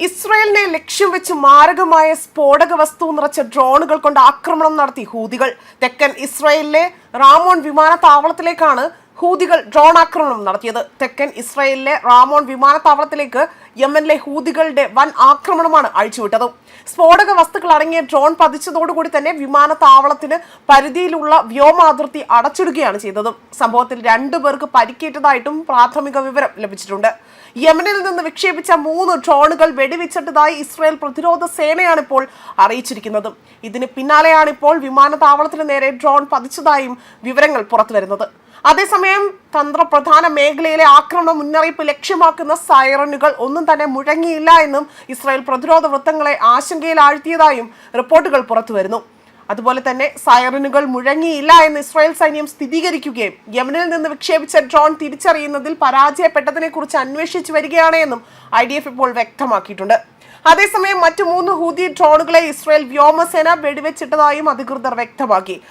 ഇസ്രായേലിനെ ലക്ഷ്യം വെച്ച് മാരകമായ സ്ഫോടക വസ്തു നിറച്ച ഡ്രോണുകൾ കൊണ്ട് ആക്രമണം നടത്തി ഹൂതികൾ. തെക്കൻ ഇസ്രായേലിലെ റാമോൺ വിമാനത്താവളത്തിലേക്കാണ് ഹൂതികൾ ഡ്രോൺ ആക്രമണം നടത്തിയത്. തെക്കൻ ഇസ്രായേലിലെ റാമോൺ വിമാനത്താവളത്തിലേക്ക് യമനിലെ ഹൂതികളുടെ വൻ ആക്രമണമാണ് അഴിച്ചുവിട്ടത്. സ്ഫോടക വസ്തുക്കൾ അടങ്ങിയ ഡ്രോൺ പതിച്ചതോടുകൂടി തന്നെ വിമാനത്താവളത്തിന് പരിധിയിലുള്ള വ്യോമാതിർത്തി അടച്ചിടുകയാണ് ചെയ്തത്. സംഭവത്തിൽ 2 പേർക്ക് പരിക്കേറ്റതായിട്ടും പ്രാഥമിക വിവരം ലഭിച്ചിട്ടുണ്ട്. യമനിൽ നിന്ന് വിക്ഷേപിച്ച 3 ഡ്രോണുകൾ വെടിവെച്ചിട്ടതായി ഇസ്രായേൽ പ്രതിരോധ സേനയാണ് ഇപ്പോൾ അറിയിച്ചിരിക്കുന്നത്. ഇതിന് പിന്നാലെയാണ് ഇപ്പോൾ വിമാനത്താവളത്തിന് നേരെ ഡ്രോൺ പതിച്ചതായും വിവരങ്ങൾ പുറത്തുവരുന്നത്. അതേസമയം തന്ത്രപ്രധാന മേഖലയിലെ ആക്രമണ മുന്നറിയിപ്പ് ലക്ഷ്യമാക്കുന്ന സൈറനുകൾ ഒന്നും തന്നെ മുഴങ്ങിയില്ല എന്നും ഇസ്രായേൽ പ്രതിരോധ വൃത്തങ്ങളെ ആശങ്കയിലാഴ്ത്തിയതായും റിപ്പോർട്ടുകൾ പുറത്തുവരുന്നു. അതുപോലെ തന്നെ സൈറനുകൾ മുഴങ്ങിയില്ല എന്ന് ഇസ്രായേൽ സൈന്യം സ്ഥിരീകരിക്കുകയും യമനിൽ നിന്ന് വിക്ഷേപിച്ച ഡ്രോൺ തിരിച്ചറിയുന്നതിൽ പരാജയപ്പെട്ടതിനെ കുറിച്ച് അന്വേഷിച്ചു വരികയാണ് എന്നും IDF ഇപ്പോൾ വ്യക്തമാക്കിയിട്ടുണ്ട്. അതേസമയം മറ്റു 3 ഹൂതി ഡ്രോണുകളെ ഇസ്രായേൽ വ്യോമസേന വെടിവെച്ചിട്ടതായും അധികൃതർ വ്യക്തമാക്കി.